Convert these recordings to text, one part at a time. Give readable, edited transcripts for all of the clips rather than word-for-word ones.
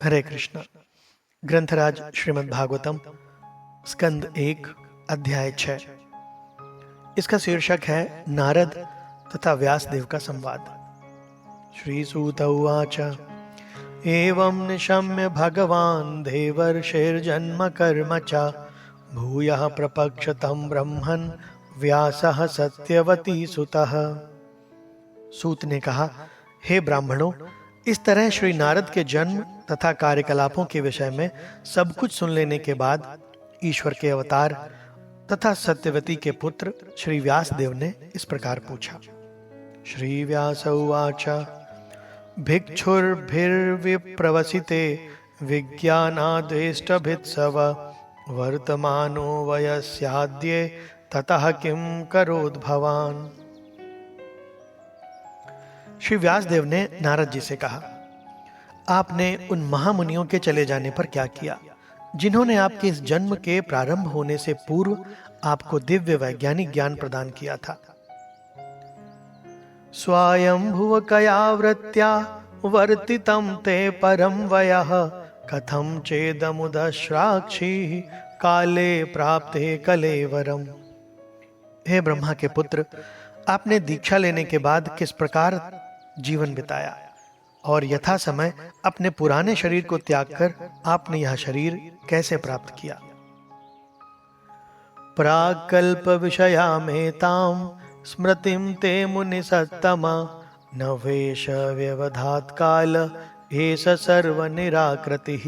हरे कृष्ण। ग्रंथराज श्रीमद् भागवतम स्कंद 1 अध्याय 6। इसका शीर्षक है नारद तथा व्यासदेव का संवाद। श्री सूत उवाच एवं निशम्य भगवान् देवर्षिर्जन्म कर्म च भूयः प्रपक्षतं ब्रह्मन् व्यासः सत्यवती सुतः। सूत ने कहा, हे ब्राह्मणों, इस तरह श्री नारद के जन्म तथा कार्यकलापों के विषय में सब कुछ सुन लेने के बाद ईश्वर के अवतार तथा सत्यवती के पुत्र श्री व्यासदेव ने इस प्रकार पूछा। श्री व्यास उवाच भिक्षुर्भिर्विप्रवसिते विज्ञानाद्वेष्टभित्सव वर्तमानो वयस्याद्ये ततः किं करोद् भवान्। श्री व्यासदेव ने नारद जी से कहा, आपने उन महामुनियों के चले जाने पर क्या किया जिन्होंने आपके इस जन्म के प्रारंभ होने से पूर्व आपको दिव्य वैज्ञानिक ज्ञान प्रदान किया था। स्वयंभुव कयावृत्या वर्तितं ते परम वयः कथं चेदमुदश्राक्षी काले प्राप्ते कलेवरम। हे ब्रह्मा के पुत्र, आपने दीक्षा लेने के बाद किस प्रकार जीवन बिताया और यथा समय अपने पुराने शरीर को त्याग कर आपने यह शरीर कैसे प्राप्त किया। प्राकल्प विषयामेतां स्मृतिं ते मुनि सत्तमा न वेश व्यवधात काल एष सर्व निराकृतिः।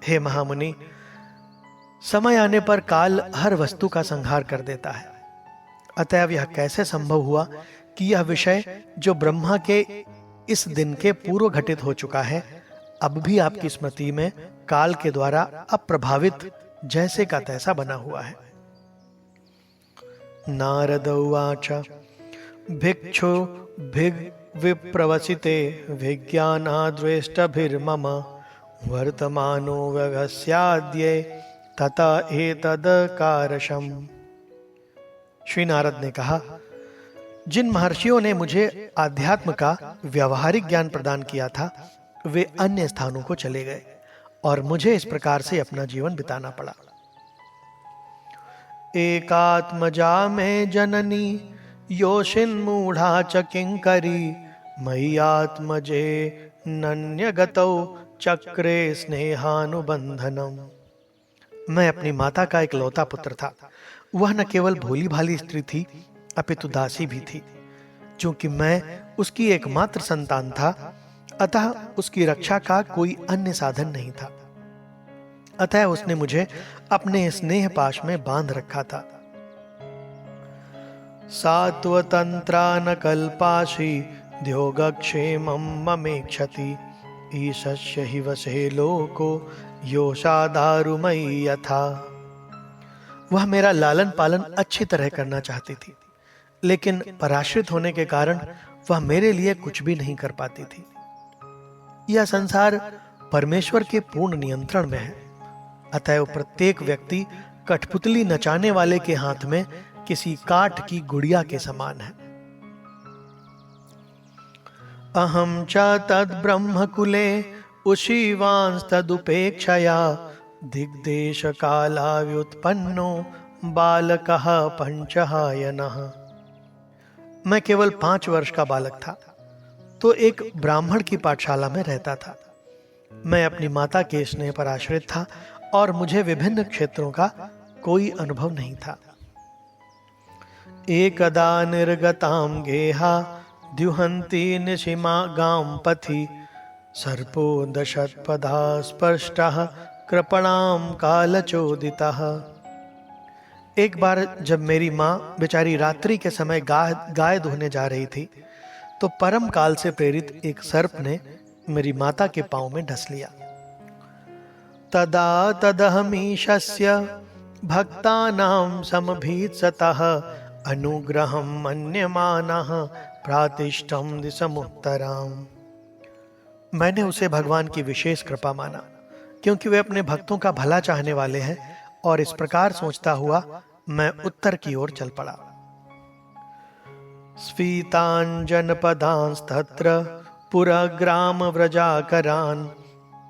हे महामुनि, समय आने पर काल हर वस्तु का संहार कर देता है। अतएव यह कैसे संभव हुआ कि यह विषय जो ब्रह्मा के इस दिन के पूर्व घटित हो चुका है अब भी आपकी स्मृति में काल के द्वारा अप्रभावित जैसे का तैसा बना हुआ है। नारद उवाच भिक्षु विप्रवसिते विज्ञानाद्वेष्टभिर्मम वर्तमानो व्यवस्याद्ये तथा एतद् कारशम्। श्री नारद ने कहा, जिन महर्षियों ने मुझे आध्यात्म का व्यवहारिक ज्ञान प्रदान किया था वे अन्य स्थानों को चले गए और मुझे इस प्रकार से अपना जीवन बिताना पड़ा। एकात्मजा में जननी योषिन्मूढ़ा च किंकरी मयि आत्मजे नन्यगतौ चक्रे स्नेहानुबंधनम। मैं अपनी माता का इकलौता पुत्र था। वह न केवल भोली भाली स्त्री थी अपितु दासी भी थी। क्योंकि मैं उसकी एकमात्र संतान था अतः उसकी रक्षा का कोई अन्य साधन नहीं था। अतः उसने मुझे अपने स्नेह पाश में बांध रखा था। सात्वतंत्रा न कल्पाशी द्योगक्षेमं ममेक्षति ईशस्य हि वसे लोको योषादारुमयी यथा। वह मेरा लालन पालन अच्छी तरह करना चाहती थी, लेकिन पराश्रित होने के कारण वह मेरे लिए कुछ भी नहीं कर पाती थी। यह संसार परमेश्वर के पूर्ण नियंत्रण में है। अतएव प्रत्येक व्यक्ति कठपुतली नचाने वाले के हाथ में किसी काठ की गुड़िया के समान है। अहम च तद ब्रह्म कुले उशीवांस्तदुपेक्षया दिग्देश कालाव्युत्पन्नो बालकः पंचहायनः। मैं केवल 5 वर्ष का बालक था तो एक ब्राह्मण की पाठशाला में रहता था। मैं अपनी माता के स्नेह पर आश्रित था और मुझे विभिन्न क्षेत्रों का कोई अनुभव नहीं था। एकदा निर्गतां गेहा द्युहन्ति निशिमा गां पथि सर्पो दशत्पदा स्पष्टः कृपणां कालचोदितः। एक बार जब मेरी माँ बेचारी रात्रि के समय गाय धोने जा रही थी तो परम काल से प्रेरित एक सर्प ने मेरी माता के पांव में ढस लिया। तदा तदहमीशस्य भक्तानां समभीत्सतः अनुग्रहं मन्यमानः प्रातिष्ठं दिशमुत्तराम्। मैंने उसे भगवान की विशेष कृपा माना क्योंकि वे अपने भक्तों का भला चाहने वाले हैं और इस प्रकार सोचता हुआ मैं उत्तर की ओर चल पड़ा। स्फीतान् जनपदांस्तत्र पुरग्राम व्रजाकरान्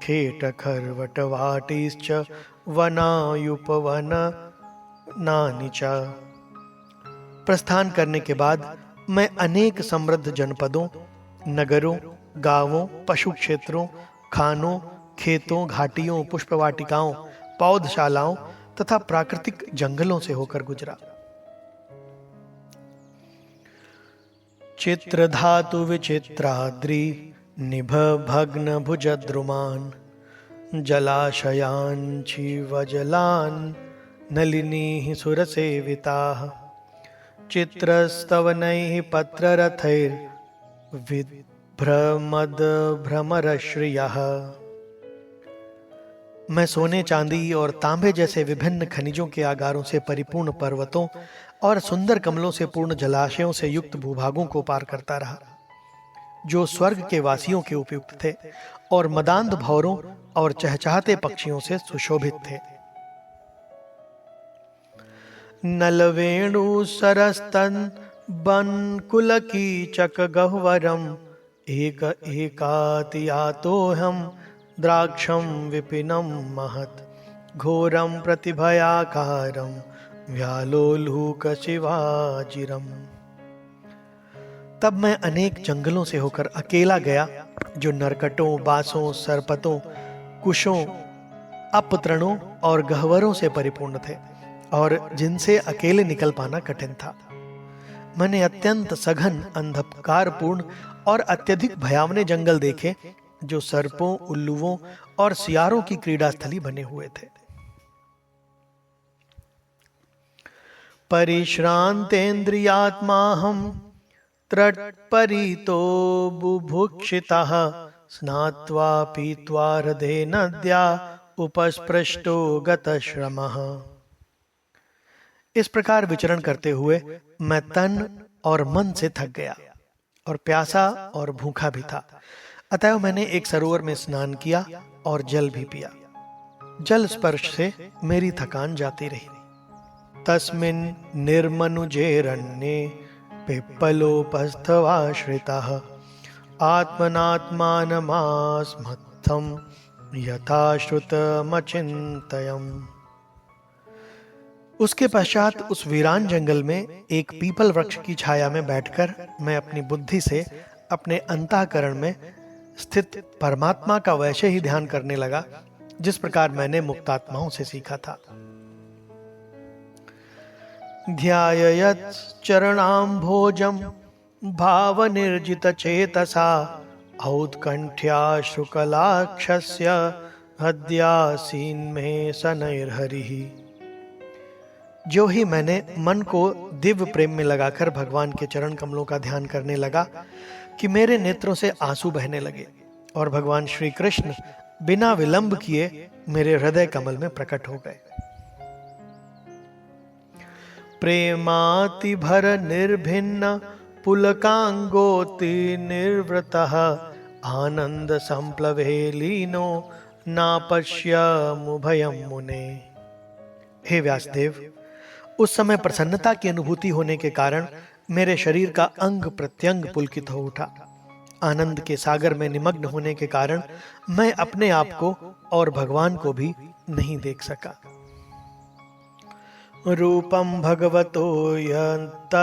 खेटखर्वटवाटीश्च वनायुपवनानि च। प्रस्थान करने के बाद मैं अनेक समृद्ध जनपदों, नगरों, गांवों, पशु क्षेत्रों, खानों, खेतों, घाटियों, पुष्पवाटिकाओं, पौधशालाओं तथा प्राकृतिक जंगलों से होकर गुजरा। चित्रधातु विचित्राद्रि निभ भग्न भुजद्रुमान् जलाशयान् जीवजलान् नलिनीः सुरसेविताः चित्रस्तवनैः पत्ररथैर्विभ्रमद्भ्रमरश्रियः। मैं सोने, चांदी और तांबे जैसे विभिन्न खनिजों के आगारों से परिपूर्ण पर्वतों और सुंदर कमलों से पूर्ण जलाशयों से युक्त भूभागों को पार करता रहा, जो स्वर्ग के वासियों के उपयुक्त थे और मदांध भौरों और चहचहाते पक्षियों से सुशोभित थे। नलवेणु सरस्तन बन्कुलकीचक गह्वरम एक एकातियातोऽहं द्राक्षं विपिनं महत् घोरं प्रतिभयाकारं व्यालोलुकशिवाजिरम्। तब मैं अनेक जंगलों से होकर अकेला गया, जो नरकटों, बांसों, सरपतों, कुशों, अपतरणों और गह्वरों से परिपूर्ण थे और जिनसे अकेले निकल पाना कठिन था। मैंने अत्यंत सघन, अंधकारपूर्ण और अत्यधिक भयावने जंगल देखे, जो सर्पों, उल्लुओं और सियारों की क्रीड़ा स्थली बने हुए थे। परिश्रांतेन्द्रियात्माहं त्र्यट्परितो बुभुक्षितः स्नात्वा पीत्वा हृदे नद्या उपस्पृष्टो गतश्रमः। इस प्रकार विचरण करते हुए मैं तन और मन से थक गया और प्यासा और भूखा भी था। अतः मैंने एक सरोवर में स्नान किया और जल भी पिया। जल स्पर्श से मेरी थकान जाती रही। तस्मिन् निर्मनुजेरण्ये पिप्पलोपस्थवाश्रितः आत्मनात्मानमास्मत्थं यथा श्रुतमचिन्तयम्। उसके पश्चात उस वीरान जंगल में एक पीपल वृक्ष की छाया में बैठकर मैं अपनी बुद्धि से अपने अंतःकरण में स्थित परमात्मा का वैसे ही ध्यान करने लगा, जिस प्रकार मैंने मुक्तात्माओं से सीखा था। ध्याययत् चरणाम्भोजं भावनिर्जित चेतसा औत्कण्ठ्या शुक्लाक्षस्य हद्यासीन्मे शनैर्हरिः। जो ही मैंने मन को दिव्य प्रेम में लगाकर भगवान के चरण कमलों का ध्यान करने लगा कि मेरे नेत्रों से आंसू बहने लगे और भगवान श्री कृष्ण बिना विलंब किए मेरे हृदय कमल में प्रकट हो गए। प्रेमाति भर निर्भिन्न पुलकांगोति निर्वृतः आनंद संप्लवे लीनो नापश्यमुभयं मुने। हे व्यासदेव, उस समय प्रसन्नता की अनुभूति होने के कारण मेरे शरीर का अंग प्रत्यंग पुलकित हो उठा। आनंद के सागर में निमग्न होने के कारण मैं अपने आप को और भगवान को भी नहीं देख सका। रूपम भगवतो यत्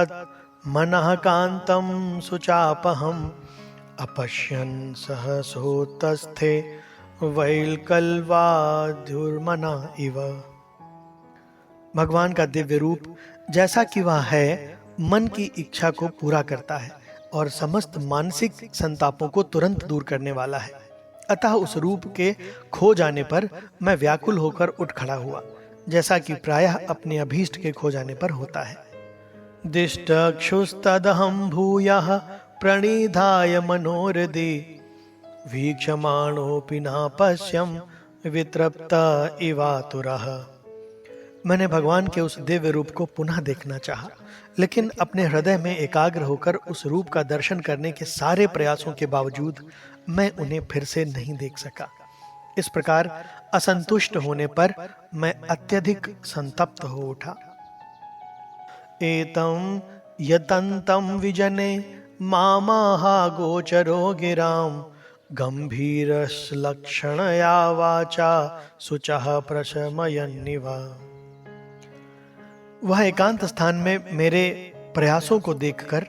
मनः कांतं सुचापहम् अपश्यन् सहसोतस्थे वैलकल्वाद्युर्मना इव। भगवान का दिव्य रूप जैसा कि वह है, मन की इच्छा को पूरा करता है और समस्त मानसिक संतापों को तुरंत दूर करने वाला है। अतः उस रूप के खो जाने पर मैं व्याकुल होकर उठ खड़ा हुआ, जैसा कि प्रायः अपने अभीष्ट के खो जाने पर होता है। दिष्टक्षुस्तदहं भूयः प्रणिधाय मनोहृदि वीक्षमाणोऽपि न पश्यं वितृप्ता इवातुरः। मैंने भगवान के उस दिव्य रूप को पुनः देखना चाहा, लेकिन अपने हृदय में एकाग्र होकर उस रूप का दर्शन करने के सारे प्रयासों के बावजूद मैं उन्हें फिर से नहीं देख सका। इस प्रकार असंतुष्ट होने पर मैं अत्यधिक संतप्त हो उठा। एतं यतन्तं विजने मामाहा गोचरो गिरां गंभीरश्लक्षणया वाचा शुचः प्रशमयन्निव। वह एकांत स्थान में मेरे प्रयासों को देखकर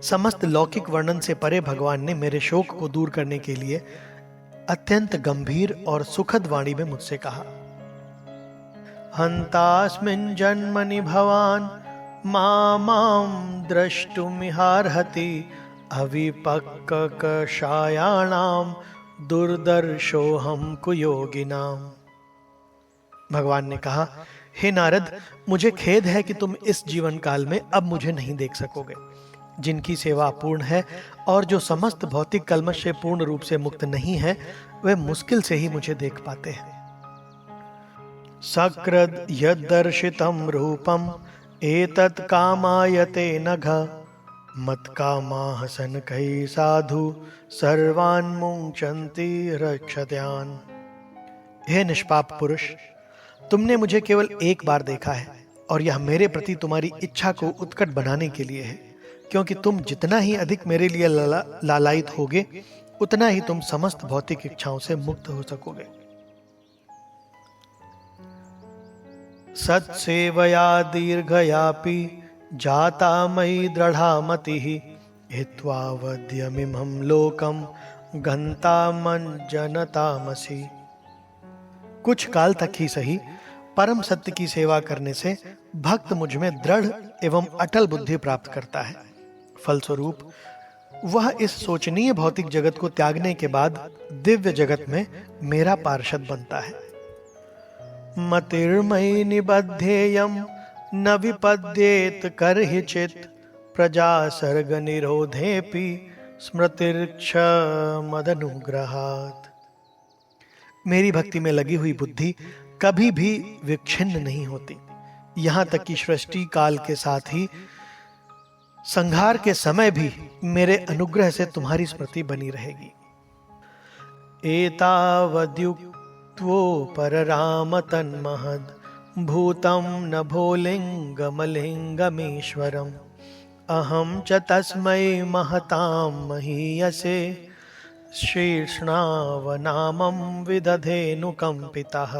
समस्त लौकिक वर्णन से परे भगवान ने मेरे शोक को दूर करने के लिए अत्यंत गंभीर और सुखद वाणी में मुझसे कहा, हंतास्मिन् जन्मनि भवान मां द्रष्टुमिहार्हति अविपक्ककषायाणां दुर्दर्शोऽहं कुयोगिनाम्। भगवान ने कहा, हे नारद, मुझे खेद है कि तुम इस जीवन काल में अब मुझे नहीं देख सकोगे। जिनकी सेवा पूर्ण है और जो समस्त भौतिक कल्मश से पूर्ण रूप से मुक्त नहीं है, वे मुश्किल से ही मुझे देख पाते हैं। सकृद यद्दर्शितं रूपम एतत् कामायते नघ मत्कामाः सनकै साधु सर्वान् मुञ्चन्ति रक्षत्यान्। हे निष्पाप पुरुष, तुमने मुझे केवल एक बार देखा है और यह मेरे प्रति तुम्हारी इच्छा को उत्कट बनाने के लिए है, क्योंकि तुम जितना ही अधिक मेरे लिए लालायित होगे, उतना ही तुम समस्त भौतिक इच्छाओं से मुक्त हो सकोगे। सत्सेवया दीर्घयापि जाता मयि दृढ़ा मतिः हित्वा वद्यमिमं लोकं गन्तामञ्जनतामसि। कुछ काल तक ही सही, परम सत्य की सेवा करने से भक्त मुझ में दृढ़ एवं अटल बुद्धि प्राप्त करता है। फलस्वरूप वह इस सोचनीय भौतिक जगत को त्यागने के बाद दिव्य जगत में मेरा पार्षद बनता है। मतिर्मयि निबद्धेयं न विपद्येत करहिचित् प्रजा सर्ग निरोधेपि स्मृतिर्क्षमदनुग्रहात्। मेरी भक्ति में लगी हुई बुद्धि कभी भी विच्छिन्न नहीं होती, यहां तक कि सृष्टि काल के साथ ही संहार के समय भी मेरे अनुग्रह से तुम्हारी स्मृति बनी रहेगी। एतावद्युक्त्वो परराम तन्महद् भूतं नभोलिंगमलिंगमीश्वरम् अहं च तस्मै महतां महीयसे शीर्ष्णावनामं विदधेनुकंपितः।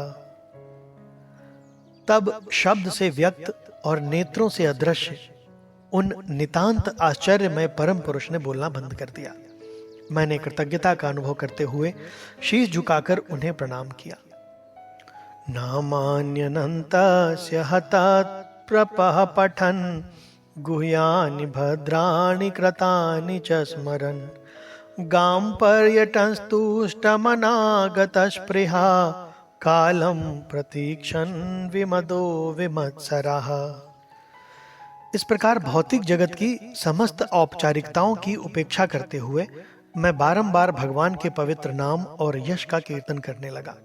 तब शब्द से व्यक्त और नेत्रों से अदृश्य उन नितांत आश्चर्यमय परम पुरुष ने बोलना बंद कर दिया। मैंने कृतज्ञता का अनुभव करते हुए शीश झुकाकर उन्हें प्रणाम किया। नामान्यनन्तस्य हतात् प्रपः पठन् गुह्यानि भद्राणि कृतानि च स्मरन् गां पर्यटनस्तुष्टमनागतस्पृहा कालं प्रतीक्षन् विमदो विमत्सरः। इस प्रकार भौतिक जगत की समस्त औपचारिकताओं की उपेक्षा करते हुए मैं बारंबार भगवान के पवित्र नाम और यश का कीर्तन करने लगा।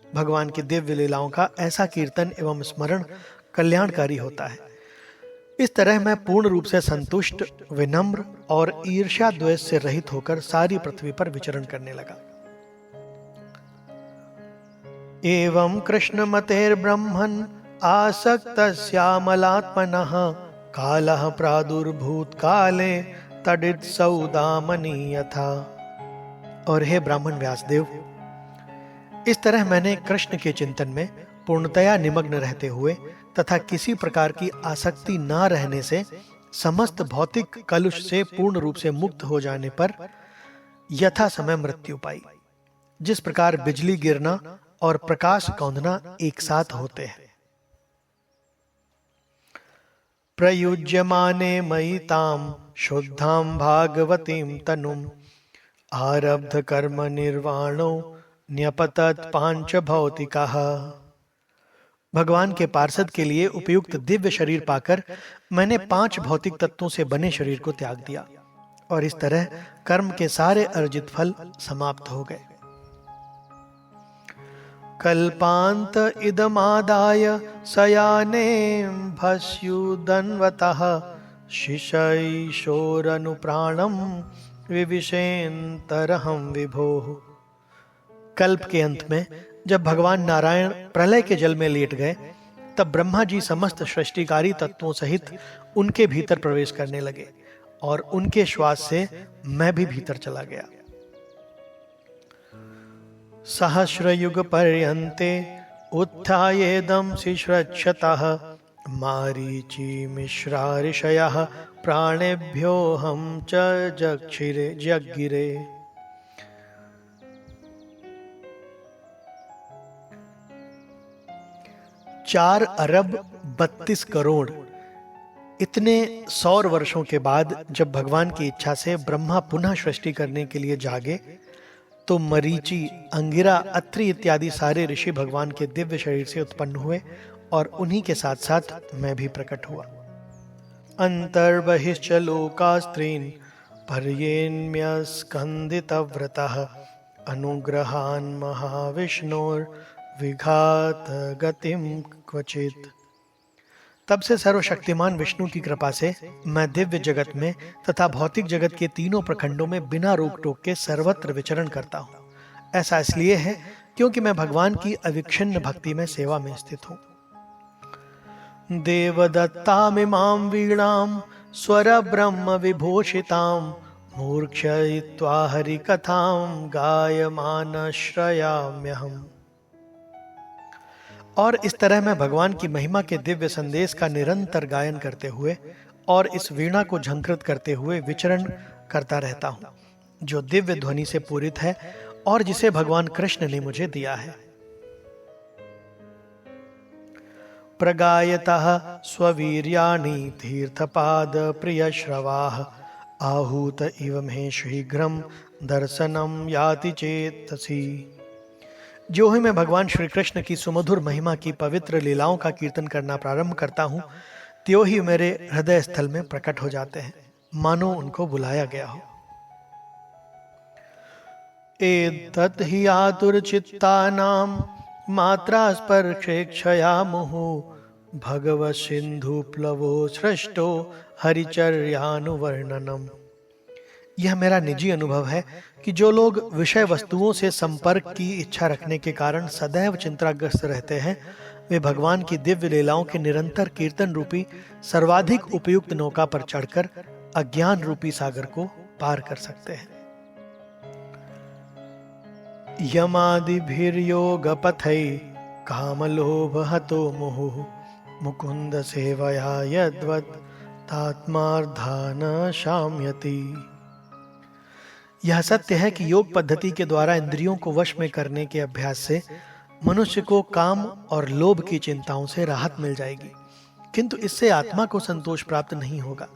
भगवान की दिव्य लीलाओं का ऐसा कीर्तन एवं स्मरण कल्याणकारी होता है। इस तरह मैं पूर्ण रूप से संतुष्ट, विनम्र और ईर्ष्या द्वेष से रहित होकर सारी पृथ्वी पर विचरण करने लगा। एवं कृष्णमतेर्ब्रह्मन् आसक्तस्यामलात्मनः कालः प्रादुर्भूत काले तडित्सौदामनि यथा। और हे ब्राह्मण व्यासदेव, इस तरह मैंने कृष्ण के चिंतन में पूर्णतया निमग्न रहते हुए तथा किसी प्रकार की आसक्ति न रहने से समस्त भौतिक कलुष से पूर्ण रूप से मुक्त हो जाने पर यथा समय मृत्यु पाई, जिस प्रकार बिजली गिरना और प्रकाश कौंधना एक साथ होते हैं। प्रयुज्यमाने मयि ताम शुद्धां भागवतीं तनुम् आरब्ध कर्म निर्वाणो न्यपतत् पांच भौतिकः। भगवान के पार्षद के लिए उपयुक्त दिव्य शरीर पाकर मैंने 5 भौतिक तत्वों से बने शरीर को त्याग दिया और इस तरह कर्म के सारे अर्जित फल समाप्त हो गए। कल्पांत इदमादाय सयाने भस्युदन्वतः शिशैशोरनुप्राणं विविशेन्तरहं विभोः। कल्प के अंत में जब भगवान नारायण प्रलय के जल में लेट गए, तब ब्रह्मा जी समस्त सृष्टिकारी तत्वों सहित उनके भीतर प्रवेश करने लगे और उनके श्वास से मैं भी भीतर चला गया। सहस्रयुगपर्यन्ते उत्थायेदं शिश्रच्छतः मारीचिमिश्रा ऋषयः प्राणेभ्योऽहं च जगिरे। 4 अरब 32 करोड़ इतने सौर वर्षों के बाद जब भगवान की इच्छा से ब्रह्मा पुनः सृष्टि करने के लिए जागे, तो मरीचि, अंगिरा, अत्रि इत्यादि सारे ऋषि भगवान के दिव्य शरीर से उत्पन्न हुए और उन्हीं के साथ साथ मैं भी प्रकट हुआ। अंतर्बहिश्च लोकास्त्रीन् पर्येन्म्य स्कंदितव्रतः अनुग्रहान् महाविष्णोर्विघात गतिम क्वचित्। तब से सर्वशक्तिमान विष्णु की कृपा से मैं दिव्य जगत में तथा भौतिक जगत के तीनों प्रखंडों में बिना रोक टोक के सर्वत्र विचरण करता हूँ। ऐसा इसलिए है क्योंकि मैं भगवान की अविच्छिन्न भक्ति में सेवा में स्थित हूँ। देवदत्तामिमां वीणां स्वर ब्रह्म विभूषितां मूर्छयित्वा हरिकथां गायमान श्रयाम्यहम्। और इस तरह मैं भगवान की महिमा के दिव्य संदेश का निरंतर गायन करते हुए और इस वीणा को झंकृत करते हुए विचरण करता रहता हूँ, जो दिव्य ध्वनि से पूरित है और जिसे भगवान कृष्ण ने मुझे दिया है। प्रगायतः स्ववीर्याणि तीर्थपाद प्रियश्रवाः आहूत इव मे शीघ्रं दर्शनम याति चेतसि। जो ही मैं भगवान श्री कृष्ण की सुमधुर महिमा की पवित्र लीलाओं का कीर्तन करना प्रारंभ करता हूँ, त्यों ही मेरे हृदय स्थल में प्रकट हो जाते हैं, मानो उनको बुलाया गया हो। एतत् हि आतुरचित्तानां मात्रा स्पर्शेक्षया मुहुः भगवत् सिंधु प्लवो सृष्टो हरिचर्यानुवर्णनम्। यह मेरा निजी अनुभव है कि जो लोग विषय वस्तुओं से संपर्क की इच्छा रखने के कारण सदैव चिंताग्रस्त रहते हैं, वे भगवान की दिव्य लीलाओं के निरंतर कीर्तन रूपी सर्वाधिक उपयुक्त नौका पर चढ़कर अज्ञान रूपी सागर को पार कर सकते हैं। यमादिभिर्योगपथै कामलोभहतो मुहुः मुकुंद सेवया यद्वत् तात्मार्धान शाम्यति। यह सत्य है कि योग पद्धति के द्वारा इंद्रियों को वश में करने के अभ्यास से मनुष्य को काम और लोभ की चिंताओं से राहत मिल जाएगी, किंतु इससे आत्मा को संतोष प्राप्त नहीं होगा,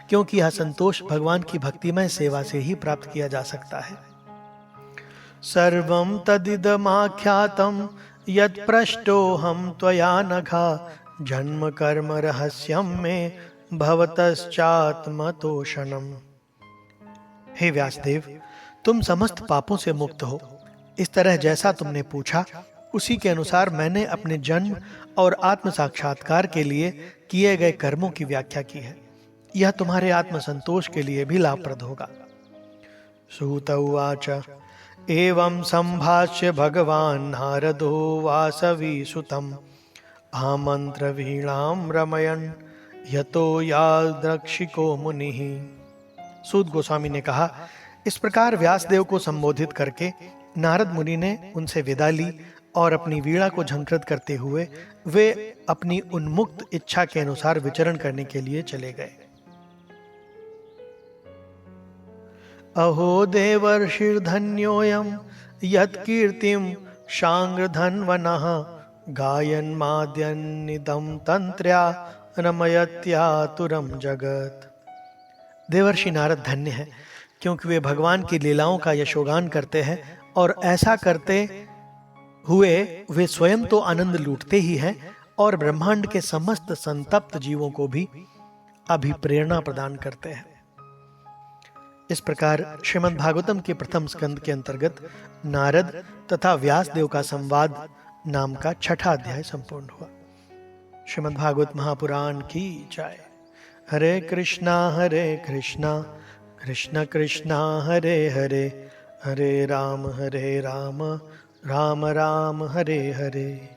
क्योंकि यह संतोष भगवान की भक्तिमय सेवा से ही प्राप्त किया जा सकता है। सर्वं तदिदमाख्यातं यत् पृष्टोऽहं त्वया नघा जन्म कर्म रहस्यं मे भवतश्चात्मतोषणम्। हे व्यासदेव, तुम समस्त पापों से मुक्त हो। इस तरह जैसा तुमने पूछा उसी के अनुसार मैंने अपने जन्म और आत्म साक्षात्कार के लिए किए गए कर्मों की व्याख्या की है। यह तुम्हारे आत्म संतोष के लिए भी लाभप्रद होगा। सूत उवाच एवं संभाष्य भगवान नारदो वासवी सुतम् आमंत्र वीणां रमयन् यतो यादृक्षिको मुनिः। सूत गोस्वामी ने कहा, इस प्रकार व्यासदेव को संबोधित करके नारद मुनि ने उनसे विदा ली और अपनी वीणा को झंकृत करते हुए वे अपनी उन्मुक्त इच्छा के अनुसार विचरण करने के लिए चले गए। अहो देवर्षिर्धन्योऽयं यत्कीर्तिं शांग्रधन्वनः गायन्माद्यन्निदं तंत्र्या रमयत्यातुरं जगत्। देवर्षि नारद धन्य है, क्योंकि वे भगवान की लीलाओं का यशोगान करते हैं और ऐसा करते हुए वे स्वयं तो आनंद लूटते ही हैं और ब्रह्मांड के समस्त संतप्त जीवों को भी अभिप्रेरणा प्रदान करते हैं। इस प्रकार श्रीमद् भागवतम के प्रथम स्कंद के अंतर्गत नारद तथा व्यासदेव का संवाद नाम का 6ठा अध्याय संपूर्ण हुआ। श्रीमद् भागवत महापुराण की जय। हरे कृष्णा कृष्ण कृष्णा हरे हरे, हरे राम राम राम हरे हरे।